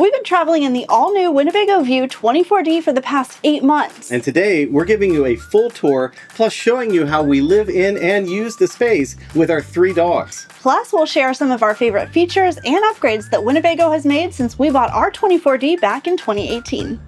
We've been traveling in the all-new Winnebago View 24D for the past 8 months. And today, we're giving you a full tour, plus showing you how we live in and use the space with our 3 dogs. Plus, we'll share some of our favorite features and upgrades that Winnebago has made since we bought our 24D back in 2018.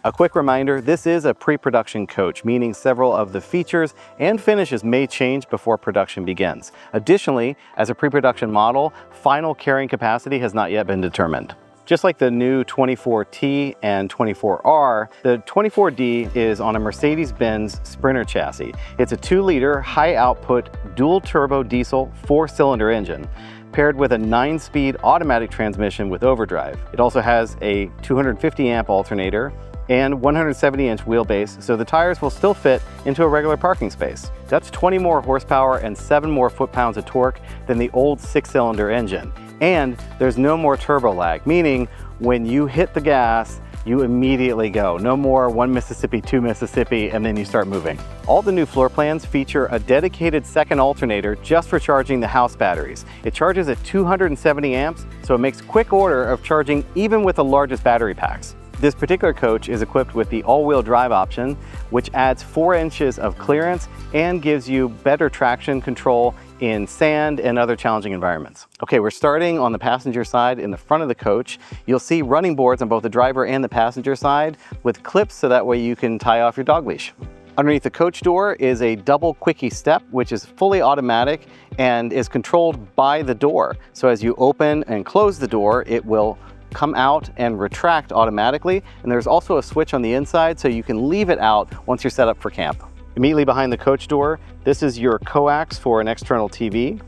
A quick reminder, this is a pre-production coach, meaning several of the features and finishes may change before production begins. Additionally, as a pre-production model, final carrying capacity has not yet been determined. Just like the new 24T and 24R, the 24D is on a Mercedes-Benz Sprinter chassis. It's a 2-liter, high-output, dual-turbo diesel 4-cylinder engine, paired with a 9-speed automatic transmission with overdrive. It also has a 250-amp alternator and 170-inch wheelbase, so the tires will still fit into a regular parking space. That's 20 more horsepower and 7 more foot-pounds of torque than the old 6-cylinder engine. And there's no more turbo lag, meaning when you hit the gas, you immediately go. No more 1 Mississippi, 2 Mississippi, and then you start moving. All the new floor plans feature a dedicated second alternator just for charging the house batteries. It charges at 270 amps, so it makes quick order of charging even with the largest battery packs. This particular coach is equipped with the all-wheel drive option, which adds 4 inches of clearance and gives you better traction control in sand and other challenging environments. Okay, we're starting on the passenger side in the front of the coach. You'll see running boards on both the driver and the passenger side with clips so that way you can tie off your dog leash. Underneath the coach door is a double quickie step, which is fully automatic and is controlled by the door. So as you open and close the door, it will come out and retract automatically. And there's also a switch on the inside so you can leave it out once you're set up for camp. Immediately behind the coach door, this is your coax for an external TV.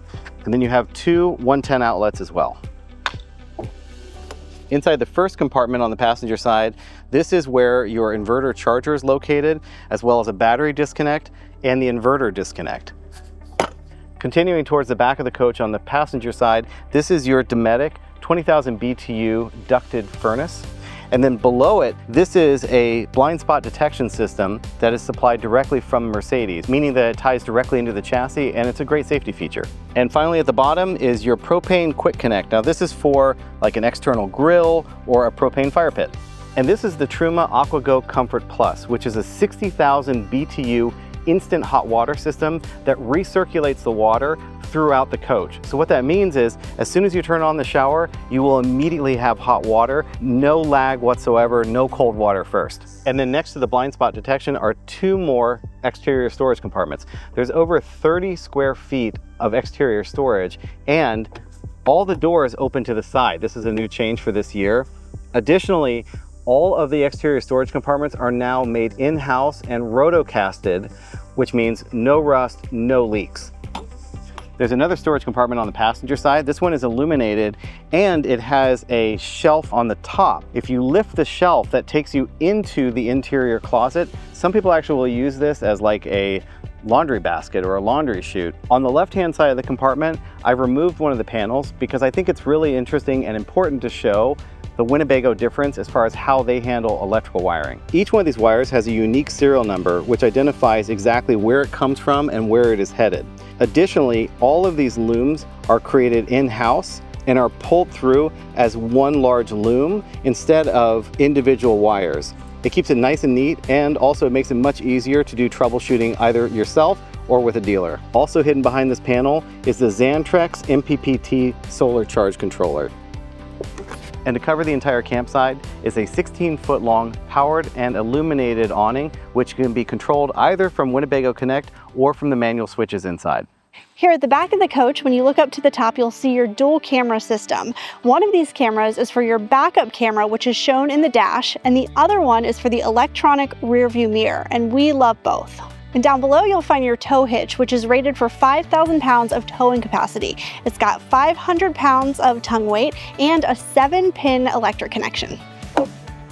And then you have 2 110 outlets as well. Inside the first compartment on the passenger side, this is where your inverter charger is located, as well as a battery disconnect and the inverter disconnect. Continuing towards the back of the coach on the passenger side, this is your Dinette 20,000 BTU ducted furnace. And then below it, this is a blind spot detection system that is supplied directly from Mercedes, meaning that it ties directly into the chassis, and it's a great safety feature. And finally at the bottom is your propane quick connect. Now this is for like an external grill or a propane fire pit. And this is the Truma AquaGo Comfort Plus, which is a 60,000 BTU instant hot water system that recirculates the water throughout the coach. So what that means is, as soon as you turn on the shower, you will immediately have hot water, no lag whatsoever, no cold water first. And then next to the blind spot detection are 2 more exterior storage compartments. There's over 30 square feet of exterior storage, and all the doors open to the side. This is a new change for this year. Additionally, all of the exterior storage compartments are now made in-house and rotocasted, which means no rust, no leaks. There's another storage compartment on the passenger side. This one is illuminated and it has a shelf on the top. If you lift the shelf, that takes you into the interior closet. Some people actually will use this as like a laundry basket or a laundry chute. On the left-hand side of the compartment, I've removed one of the panels because I think it's really interesting and important to show the Winnebago difference as far as how they handle electrical wiring. Each one of these wires has a unique serial number which identifies exactly where it comes from and where it is headed. Additionally, all of these looms are created in-house and are pulled through as one large loom instead of individual wires. It keeps it nice and neat, and also it makes it much easier to do troubleshooting either yourself or with a dealer. Also hidden behind this panel is the Xantrex MPPT solar charge controller. And to cover the entire campsite is a 16-foot long powered and illuminated awning, which can be controlled either from Winnebago Connect or from the manual switches inside. Here at the back of the coach, when you look up to the top, you'll see your dual camera system. One of these cameras is for your backup camera, which is shown in the dash, and the other one is for the electronic rear view mirror, and we love both. And down below, you'll find your tow hitch, which is rated for 5,000 pounds of towing capacity. It's got 500 pounds of tongue weight and a 7-pin electric connection.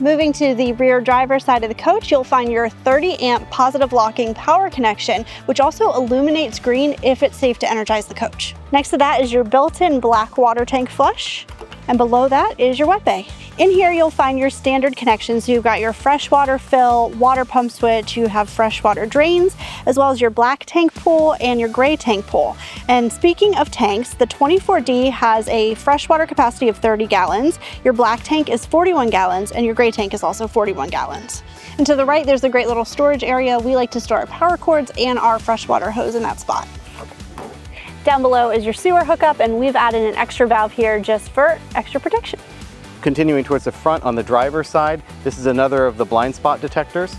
Moving to the rear driver's side of the coach, you'll find your 30-amp positive locking power connection, which also illuminates green if it's safe to energize the coach. Next to that is your built-in black water tank flush. and below that is your wet bay. In here, you'll find your standard connections. You've got your freshwater fill, water pump switch, you have freshwater drains, as well as your black tank pool and your gray tank pool. And speaking of tanks, the 24D has a freshwater capacity of 30 gallons, your black tank is 41 gallons, and your gray tank is also 41 gallons. And to the right, there's a great little storage area. We like to store our power cords and our freshwater hose in that spot. Down below is your sewer hookup, and we've added an extra valve here just for extra protection. Continuing towards the front on the driver's side, this is another of the blind spot detectors.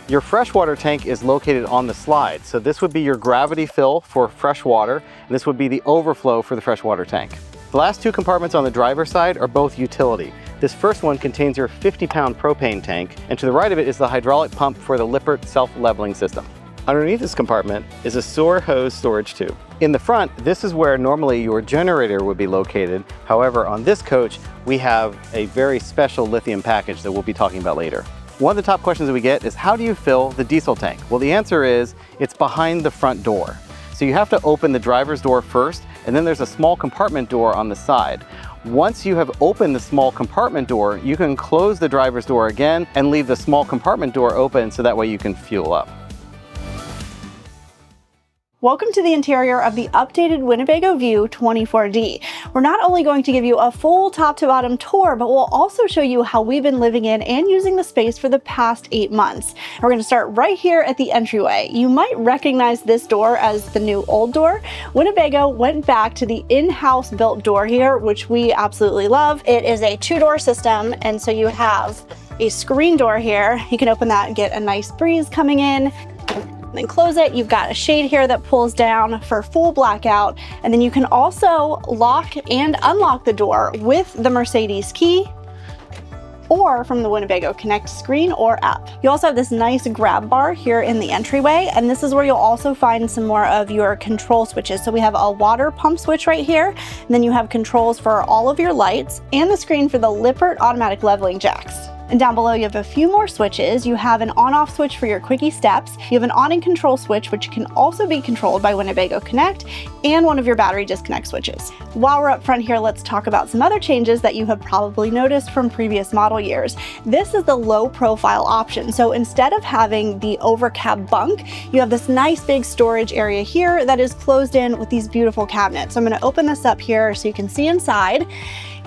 Your freshwater tank is located on the slide, so this would be your gravity fill for fresh water, and this would be the overflow for the freshwater tank. The last two compartments on the driver's side are both utility. This first one contains your 50-pound propane tank, and to the right of it is the hydraulic pump for the Lippert self-leveling system. Underneath this compartment is a sewer hose storage tube. In the front, this is where normally your generator would be located. However, on this coach, we have a very special lithium package that we'll be talking about later. One of the top questions that we get is, how do you fill the diesel tank? Well, the answer is, it's behind the front door. So you have to open the driver's door first, and then there's a small compartment door on the side. Once you have opened the small compartment door, you can close the driver's door again and leave the small compartment door open so that way you can fuel up. Welcome to the interior of the updated Winnebago View 24D. We're not only going to give you a full top to bottom tour, but we'll also show you how we've been living in and using the space for the past 8 months. And we're going to start right here at the entryway. You might recognize this door as the new old door. Winnebago went back to the in-house built door here, which we absolutely love. It is a 2-door system, and so you have a screen door here. You can open that and get a nice breeze coming in. Then close it. You've got a shade here that pulls down for full blackout, and then you can also lock and unlock the door with the Mercedes key or from the Winnebago Connect screen or app. You also have this nice grab bar here in the entryway, and this is where you'll also find some more of your control switches. So we have a water pump switch right here, and then you have controls for all of your lights and the screen for the Lippert automatic leveling jacks. And down below you have a few more switches. You have an on-off switch for your quickie steps. You have an on and control switch, which can also be controlled by Winnebago Connect, and one of your battery disconnect switches. While we're up front here, let's talk about some other changes that you have probably noticed from previous model years. This is the low profile option. So instead of having the overcab bunk, you have this nice big storage area here that is closed in with these beautiful cabinets. So I'm going to open this up here so you can see inside.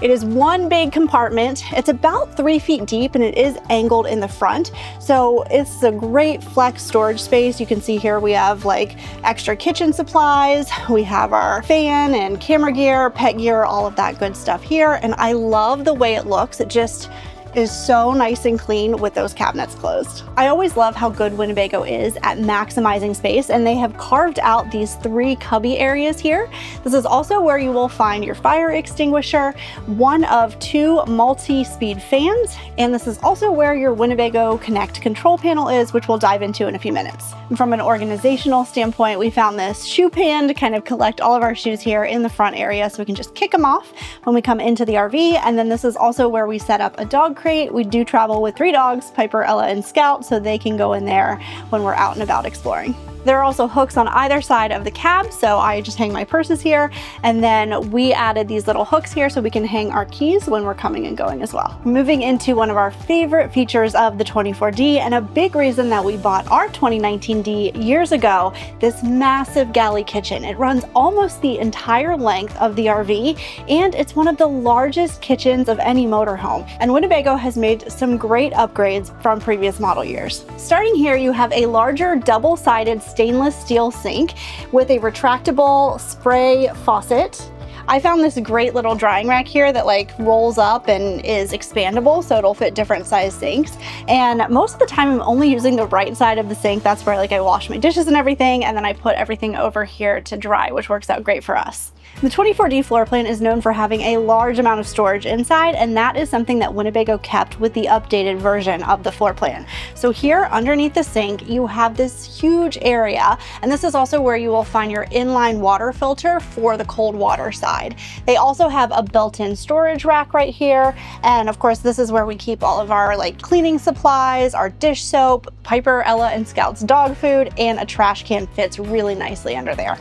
It is one big compartment. It's about 3 feet deep, and it is angled in the front. So it's a great flex storage space. You can see here we have like extra kitchen supplies. We have our fan and camera gear, pet gear, all of that good stuff here. And I love the way it looks. It just is so nice and clean with those cabinets closed. I always love how good Winnebago is at maximizing space, and they have carved out these 3 cubby areas here. This is also where you will find your fire extinguisher, one of 2 multi-speed fans, and this is also where your Winnebago Connect control panel is, which we'll dive into in a few minutes. And from an organizational standpoint, we found this shoe pan to kind of collect all of our shoes here in the front area so we can just kick them off when we come into the RV. And then this is also where we set up a dog crate. We do travel with 3 dogs, Piper, Ella, and Scout, so they can go in there when we're out and about exploring. There are also hooks on either side of the cab, so I just hang my purses here, and then we added these little hooks here so we can hang our keys when we're coming and going as well. Moving into one of our favorite features of the 24D, and a big reason that we bought our 2019D years ago, this massive Galley Kitchen. It runs almost the entire length of the RV, and it's one of the largest kitchens of any motorhome. And Winnebago has made some great upgrades from previous model years. Starting here, you have a larger double-sided stainless steel sink with a retractable spray faucet. I found this great little drying rack here that like rolls up and is expandable, so it'll fit different size sinks. And most of the time I'm only using the right side of the sink. That's where like I wash my dishes and everything, and then I put everything over here to dry, which works out great for us. The 24D floor plan is known for having a large amount of storage inside, and that is something that Winnebago kept with the updated version of the floor plan. So here underneath the sink, you have this huge area, and this is also where you will find your inline water filter for the cold water side. They also have a built-in storage rack right here, and of course this is where we keep all of our like cleaning supplies, our dish soap, Piper, Ella, and Scout's dog food, and a trash can fits really nicely under there.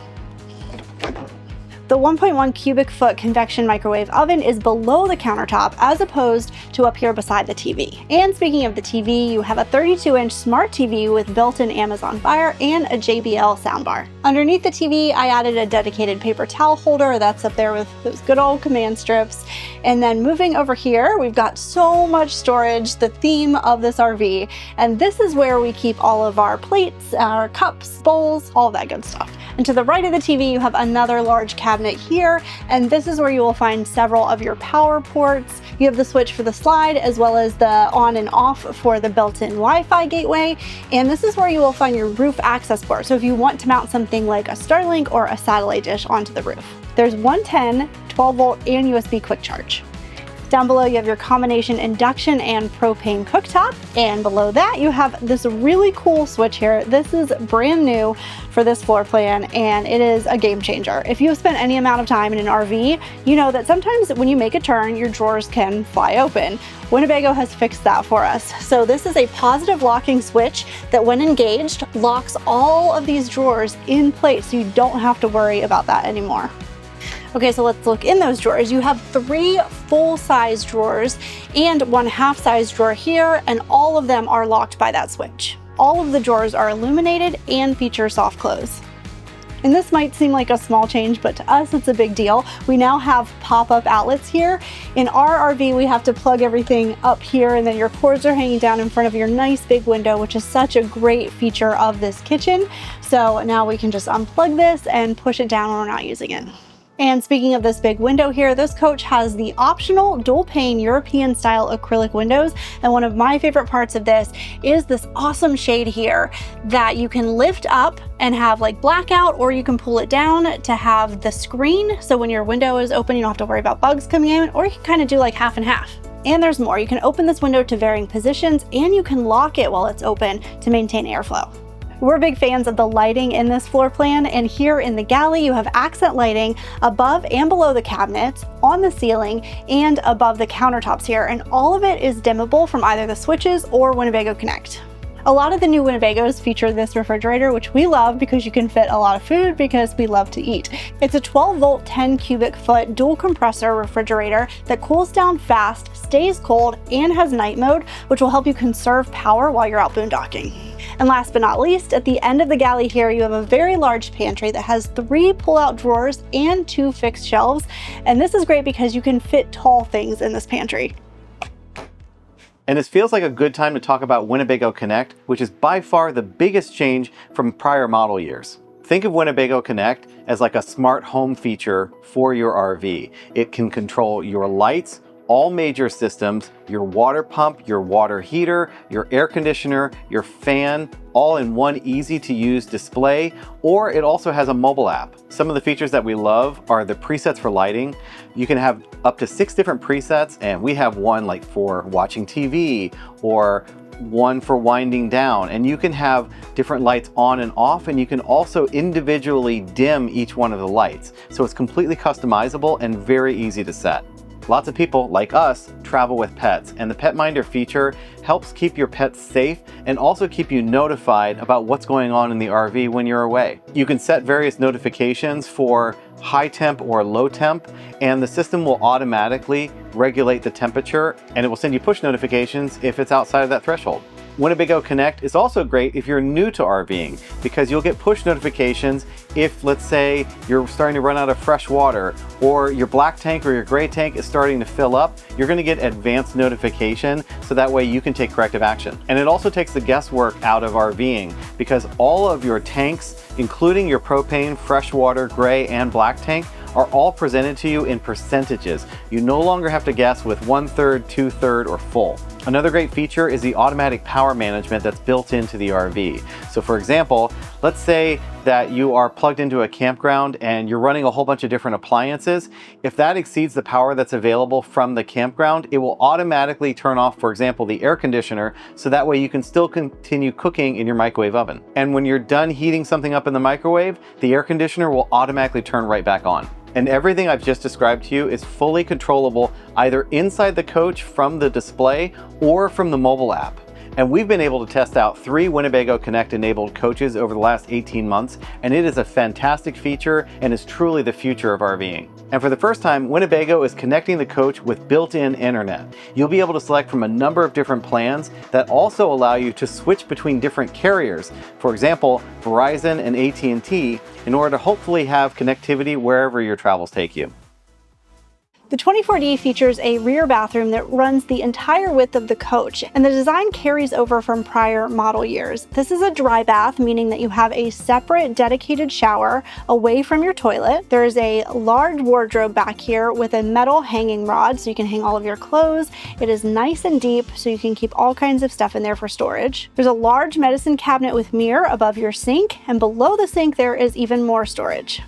The 1.1 cubic foot convection microwave oven is below the countertop as opposed to up here beside the TV. And speaking of the TV, you have a 32-inch smart TV with built-in Amazon Fire and a JBL soundbar. Underneath the TV, I added a dedicated paper towel holder that's up there with those good old command strips. And then moving over here, we've got so much storage, the theme of this RV. And this is where we keep all of our plates, our cups, bowls, all that good stuff. And to the right of the TV, you have another large cabinet here, and this is where you will find several of your power ports. You have the switch for the slide, as well as the on and off for the built-in Wi-Fi gateway, and this is where you will find your roof access port, so if you want to mount something like a Starlink or a satellite dish onto the roof. There's 110, 12-volt, and USB quick charge. Down below, you have your combination induction and propane cooktop. And below that, you have this really cool switch here. This is brand new for this floor plan, and it is a game changer. If you've spent any amount of time in an RV, you know that sometimes when you make a turn, your drawers can fly open. Winnebago has fixed that for us. So this is a positive locking switch that when engaged, locks all of these drawers in place, so you don't have to worry about that anymore. Okay, so let's look in those drawers. You have 3 full-size drawers and 1 half-size drawer here, and all of them are locked by that switch. All of the drawers are illuminated and feature soft close. And this might seem like a small change, but to us it's a big deal. We now have pop-up outlets here. In our RV, we have to plug everything up here, and then your cords are hanging down in front of your nice big window, which is such a great feature of this kitchen. So now we can just unplug this and push it down when we're not using it. And speaking of this big window here, this coach has the optional dual pane European style acrylic windows. And one of my favorite parts of this is this awesome shade here that you can lift up and have like blackout, or you can pull it down to have the screen. So when your window is open, you don't have to worry about bugs coming in, or you can kind of do like half and half. And there's more. You can open this window to varying positions, and you can lock it while it's open to maintain airflow. We're big fans of the lighting in this floor plan, and here in the galley you have accent lighting above and below the cabinets, on the ceiling, and above the countertops here, and all of it is dimmable from either the switches or Winnebago Connect. A lot of the new Winnebagos feature this refrigerator, which we love because you can fit a lot of food because we love to eat. It's a 12-volt, 10 cubic foot dual compressor refrigerator that cools down fast, stays cold, and has night mode, which will help you conserve power while you're out boondocking. And last but not least, at the end of the galley here, you have a very large pantry that has 3 pull-out drawers and 2 fixed shelves. And this is great because you can fit tall things in this pantry. And this feels like a good time to talk about Winnebago Connect, which is by far the biggest change from prior model years. Think of Winnebago Connect as like a smart home feature for your RV. It can control your lights, all major systems, your water pump, your water heater, your air conditioner, your fan, all in one easy to use display, or it also has a mobile app. Some of the features that we love are the presets for lighting. You can have up to 6 different presets, and we have one like for watching TV or one for winding down, and you can have different lights on and off, and you can also individually dim each one of the lights. So it's completely customizable and very easy to set. Lots of people, like us, travel with pets, and the Pet Minder feature helps keep your pets safe and also keep you notified about what's going on in the RV when you're away. You can set various notifications for high temp or low temp, and the system will automatically regulate the temperature, and it will send you push notifications if it's outside of that threshold. Winnebago Connect is also great if you're new to RVing, because you'll get push notifications if, let's say, you're starting to run out of fresh water, or your black tank or your gray tank is starting to fill up. You're going to get advanced notification, so that way you can take corrective action. And it also takes the guesswork out of RVing, because all of your tanks, including your propane, freshwater, gray, and black tank, are all presented to you in percentages. You no longer have to guess with 1/3, 2/3, or full. Another great feature is the automatic power management that's built into the RV. So for example, let's say that you are plugged into a campground and you're running a whole bunch of different appliances. If that exceeds the power that's available from the campground, it will automatically turn off, for example, the air conditioner, so that way you can still continue cooking in your microwave oven. And when you're done heating something up in the microwave, the air conditioner will automatically turn right back on. And everything I've just described to you is fully controllable either inside the coach from the display or from the mobile app. And we've been able to test out 3 Winnebago Connect enabled coaches over the last 18 months, and it is a fantastic feature and is truly the future of RVing. And for the first time, Winnebago is connecting the coach with built-in internet. You'll be able to select from a number of different plans that also allow you to switch between different carriers. For example, Verizon and AT&T, in order to hopefully have connectivity wherever your travels take you. The 24D features a rear bathroom that runs the entire width of the coach, and the design carries over from prior model years. This is a dry bath, meaning that you have a separate dedicated shower away from your toilet. There is a large wardrobe back here with a metal hanging rod so you can hang all of your clothes. It is nice and deep so you can keep all kinds of stuff in there for storage. There's a large medicine cabinet with mirror above your sink, and below the sink there is even more storage.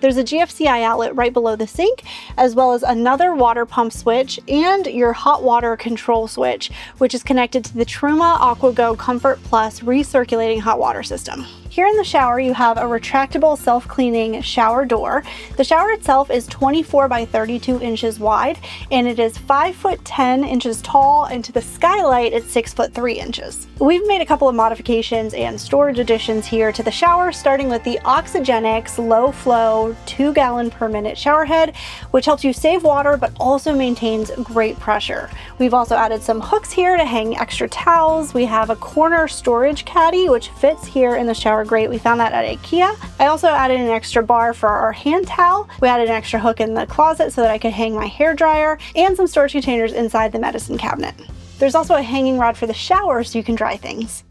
There's a GFCI outlet right below the sink, as well as another water pump switch and your hot water control switch, which is connected to the Truma AquaGo Comfort Plus recirculating hot water system. Here in the shower, you have a retractable self-cleaning shower door. The shower itself is 24 by 32 inches wide, and it is 5'10" tall, and to the skylight, it's 6'3". We've made a couple of modifications and storage additions here to the shower, starting with the Oxygenics low flow 2 gallon per minute shower head, which helps you save water but also maintains great pressure. We've also added some hooks here to hang extra towels. We have a corner storage caddy, which fits here in the shower grate. We found that at IKEA. I also added an extra bar for our hand towel. We added an extra hook in the closet so that I could hang my hair dryer, and some storage containers inside the medicine cabinet. There's also a hanging rod for the shower so you can dry things.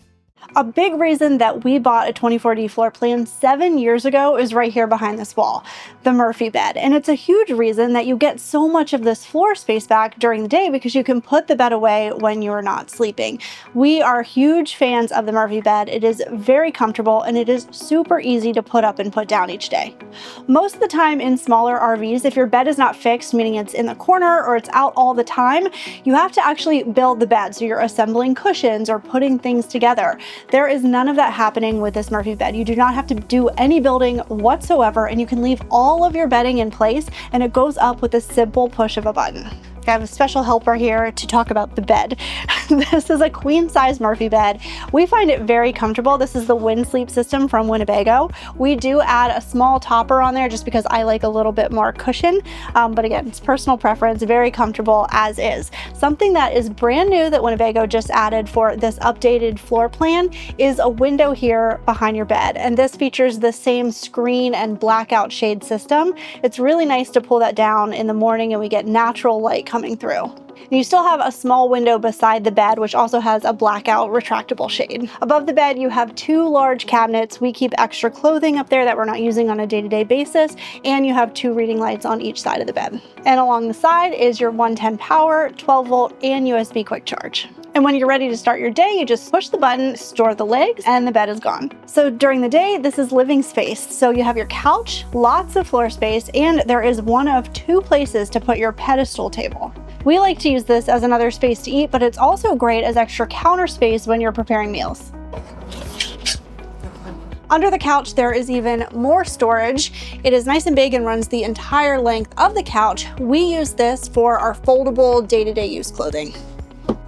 A big reason that we bought a 24D floor plan 7 years ago is right here behind this wall, the Murphy bed. And it's a huge reason that you get so much of this floor space back during the day because you can put the bed away when you're not sleeping. We are huge fans of the Murphy bed. It is very comfortable and it is super easy to put up and put down each day. Most of the time in smaller RVs, if your bed is not fixed, meaning it's in the corner or it's out all the time, you have to actually build the bed. So you're assembling cushions or putting things together. There is none of that happening with this Murphy bed. You do not have to do any building whatsoever, and you can leave all of your bedding in place, and it goes up with a simple push of a button. I have a special helper here to talk about the bed. This is a queen size Murphy bed. We find it very comfortable. This is the Wind Sleep system from Winnebago. We do add a small topper on there just because I like a little bit more cushion. But again, it's personal preference, very comfortable as is. Something that is brand new that Winnebago just added for this updated floor plan is a window here behind your bed. And this features the same screen and blackout shade system. It's really nice to pull that down in the morning and we get natural light coming through. And you still have a small window beside the bed, which also has a blackout retractable shade. Above the bed, you have 2 large cabinets. We keep extra clothing up there that we're not using on a day-to-day basis, and you have 2 reading lights on each side of the bed. And along the side is your 110 power, 12 volt, and USB quick charge. And when you're ready to start your day, you just push the button, store the legs, and the bed is gone. So during the day, this is living space. So you have your couch, lots of floor space, and there is one of 2 places to put your pedestal table. We like to use this as another space to eat, but it's also great as extra counter space when you're preparing meals. Under the couch, there is even more storage. It is nice and big and runs the entire length of the couch. We use this for our foldable day-to-day use clothing.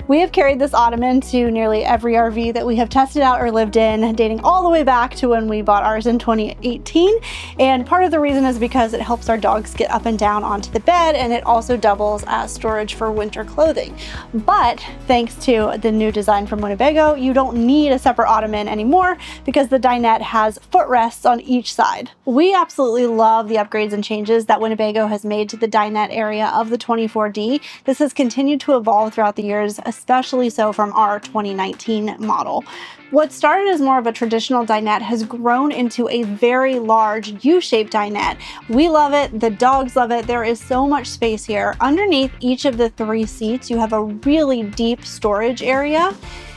We have carried this ottoman to nearly every RV that we have tested out or lived in, dating all the way back to when we bought ours in 2018. And part of the reason is because it helps our dogs get up and down onto the bed, and it also doubles as storage for winter clothing. But thanks to the new design from Winnebago, you don't need a separate ottoman anymore because the dinette has footrests on each side. We absolutely love the upgrades and changes that Winnebago has made to the dinette area of the 24D. This has continued to evolve throughout the years, especially so from our 2019 model. What started as more of a traditional dinette has grown into a very large U-shaped dinette. We love it, the dogs love it, there is so much space here. Underneath each of the 3 seats, you have a really deep storage area.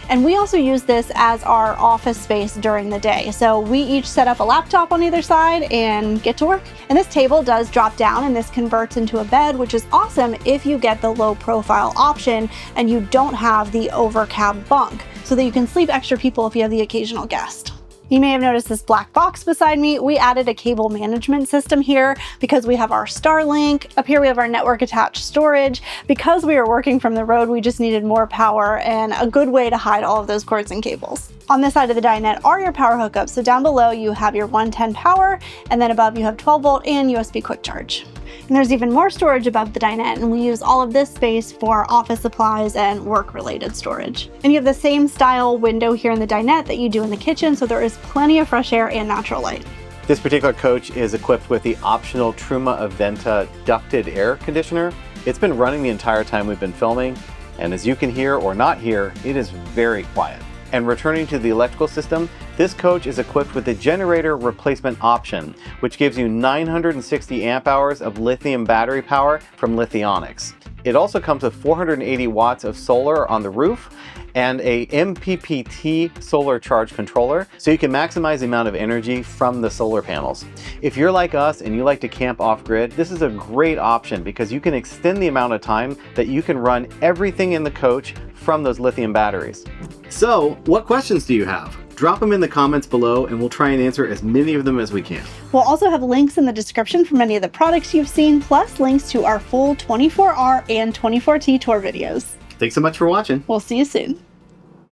And we also use this as our office space during the day. So we each set up a laptop on either side and get to work. And this table does drop down and this converts into a bed, which is awesome if you get the low profile option and you don't have the overcab bunk, so that you can sleep extra people if you have the occasional guest. You may have noticed this black box beside me. We added a cable management system here because we have our Starlink. Up here we have our network attached storage. Because we are working from the road, we just needed more power and a good way to hide all of those cords and cables. On this side of the dinette are your power hookups. So down below you have your 110 power, and then above you have 12 volt and USB quick charge. And there's even more storage above the dinette, and we use all of this space for office supplies and work-related storage. And you have the same style window here in the dinette that you do in the kitchen, so there is plenty of fresh air and natural light. This particular coach is equipped with the optional Truma Aventa ducted air conditioner. It's been running the entire time we've been filming, and as you can hear or not hear, it is very quiet. And returning to the electrical system, this coach is equipped with the generator replacement option, which gives you 960 amp hours of lithium battery power from Lithionics. It also comes with 480 watts of solar on the roof and a MPPT solar charge controller, so you can maximize the amount of energy from the solar panels. If you're like us and you like to camp off-grid, this is a great option because you can extend the amount of time that you can run everything in the coach from those lithium batteries. So, what questions do you have? Drop them in the comments below and we'll try and answer as many of them as we can. We'll also have links in the description for many of the products you've seen, plus links to our full 24R and 24T tour videos. Thanks so much for watching. We'll see you soon.